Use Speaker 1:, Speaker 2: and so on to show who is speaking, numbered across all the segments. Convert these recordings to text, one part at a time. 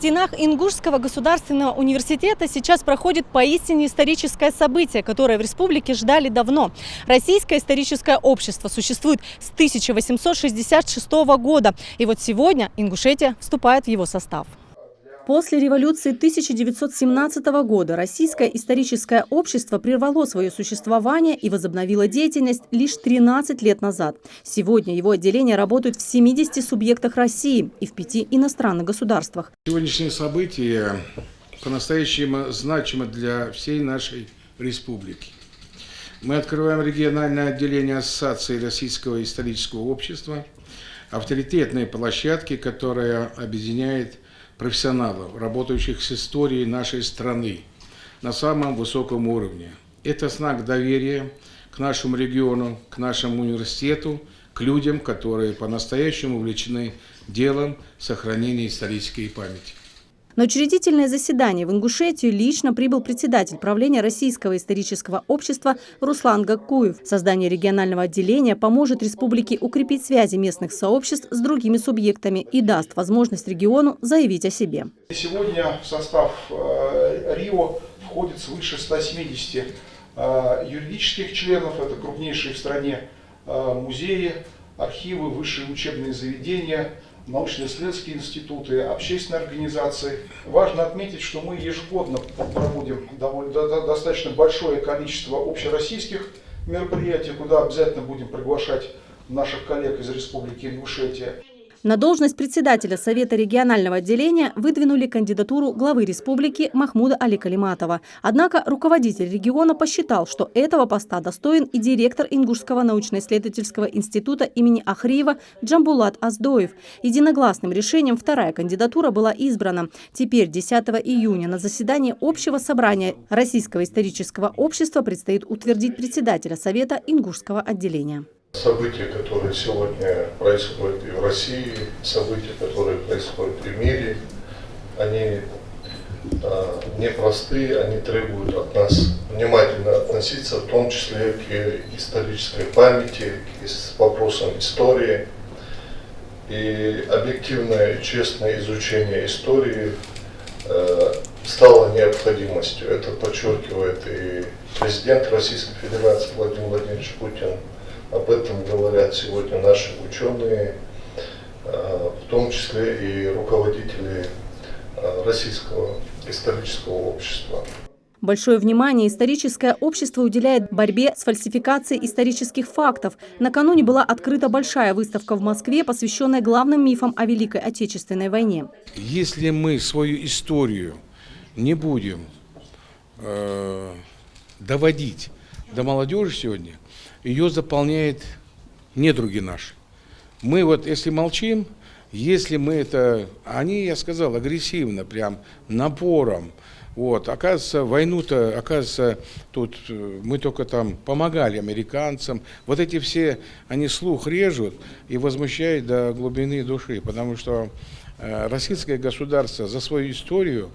Speaker 1: стенах Ингушского государственного университета сейчас проходит поистине историческое событие, которое в республике ждали давно. Российское историческое общество существует с 1866 года. И вот сегодня Ингушетия вступает в его состав. После революции 1917 года Российское историческое общество прервало свое существование и возобновило деятельность лишь 13 лет назад. Сегодня его отделения работают в 70 субъектах России и в 5 иностранных государствах.
Speaker 2: Сегодняшнее событие по-настоящему значимо для всей нашей республики. Мы открываем региональное отделение Ассоциации Российского исторического общества, авторитетные площадки, которая объединяет профессионалов, работающих с историей нашей страны на самом высоком уровне. Это знак доверия к нашему региону, к нашему университету, к людям, которые по-настоящему увлечены делом сохранения исторической памяти.
Speaker 1: На учредительное заседание в Ингушетию лично прибыл председатель правления Российского исторического общества Руслан Гакуев. Создание регионального отделения поможет республике укрепить связи местных сообществ с другими субъектами и даст возможность региону заявить о себе.
Speaker 3: Сегодня в состав РИО входит свыше 170 юридических членов, это крупнейшие в стране музеи, архивы, высшие учебные заведения, научно-исследовательские институты, общественные организации. Важно отметить, что мы ежегодно проводим достаточно большое количество общероссийских мероприятий, куда обязательно будем приглашать наших коллег из Республики Ингушетия.
Speaker 1: На должность председателя Совета регионального отделения выдвинули кандидатуру главы республики Махмуда Али Калиматова. Однако руководитель региона посчитал, что этого поста достоин и директор Ингушского научно-исследовательского института имени Ахриева Джамбулат Аздоев. Единогласным решением вторая кандидатура была избрана. Теперь 10 июня на заседании Общего собрания Российского исторического общества предстоит утвердить председателя Совета Ингушского отделения.
Speaker 4: События, которые сегодня происходят и в России, события, которые происходят в мире, они непростые, они требуют от нас внимательно относиться, в том числе к исторической памяти, к вопросам истории. И объективное и честное изучение истории стало необходимостью. Это подчеркивает и президент Российской Федерации Владимир Владимирович Путин. Об этом говорят сегодня наши ученые, в том числе и руководители Российского исторического общества.
Speaker 1: Большое внимание историческое общество уделяет борьбе с фальсификацией исторических фактов. Накануне была открыта большая выставка в Москве, посвященная главным мифам о Великой Отечественной войне.
Speaker 2: Если мы свою историю не будем доводить до молодежи сегодня, ее заполняет недруги наши. Мы вот, если молчим, если мы это, они, я сказал, агрессивно, прям напором, вот, оказывается, войну-то, оказывается, тут мы только там помогали американцам, вот эти все, они слух режут и возмущают до глубины души, потому что российское государство за свою историю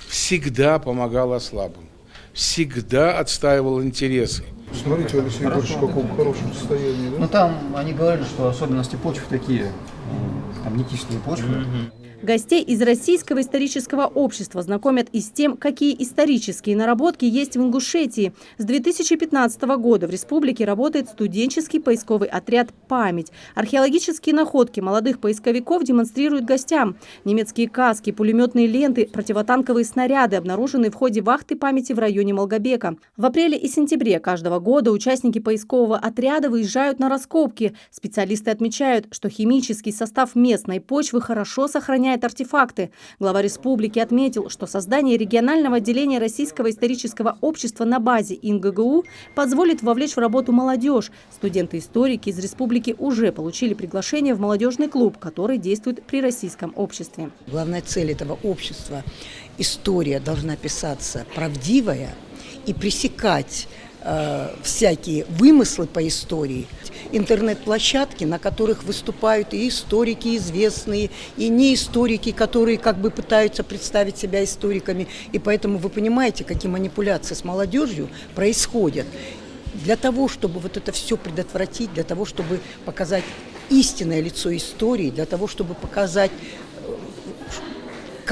Speaker 2: всегда помогало слабым, всегда отстаивало интересы.
Speaker 3: Смотрите, Алексей Егорович, в каком хорошем состоянии, да?
Speaker 5: Ну там они говорили, что особенности почв такие, там не кислые почвы.
Speaker 1: Гостей из Российского исторического общества знакомят и с тем, какие исторические наработки есть в Ингушетии. С 2015 года в республике работает студенческий поисковый отряд «Память». Археологические находки молодых поисковиков демонстрируют гостям. Немецкие каски, пулеметные ленты, противотанковые снаряды обнаружены в ходе вахты памяти в районе Малгобека. В апреле и сентябре каждого года участники поискового отряда выезжают на раскопки. Специалисты отмечают, что химический состав местной почвы хорошо сохраняет артефакты. Глава республики отметил, что создание регионального отделения Российского исторического общества на базе ИНГГУ позволит вовлечь в работу молодежь. Студенты-историки из республики уже получили приглашение в молодежный клуб, который действует при российском обществе.
Speaker 6: Главная цель этого общества – история должна писаться правдивая и пресекать всякие вымыслы по истории. Интернет-площадки, на которых выступают и историки известные, и не историки, которые как бы пытаются представить себя историками. И поэтому вы понимаете, какие манипуляции с молодежью происходят. Для того, чтобы вот это все предотвратить, для того, чтобы показать истинное лицо истории, для того, чтобы показать,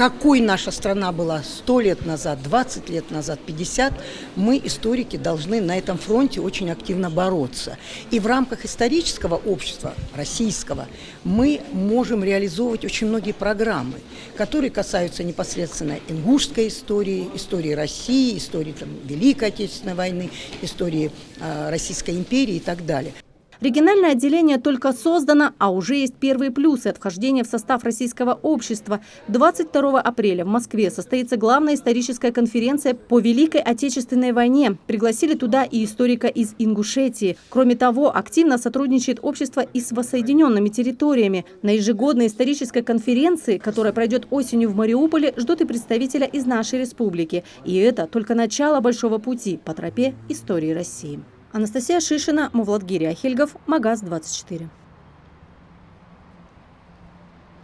Speaker 6: какой наша страна была 100 лет назад, 20 лет назад, 50, мы, историки, должны на этом фронте очень активно бороться. И в рамках исторического общества, российского, мы можем реализовывать очень многие программы, которые касаются непосредственно ингушской истории, истории России, истории Великой Отечественной войны, истории Российской империи и так далее.
Speaker 1: Региональное отделение только создано, а уже есть первые плюсы от вхождения в состав российского общества. 22 апреля в Москве состоится главная историческая конференция по Великой Отечественной войне. Пригласили туда и историка из Ингушетии. Кроме того, активно сотрудничает общество и с воссоединенными территориями. На ежегодной исторической конференции, которая пройдет осенью в Мариуполе, ждут и представителя из нашей республики. И это только начало большого пути по тропе истории России. Анастасия Шишина, Мувлат Гиряхильгов, Магаз 24.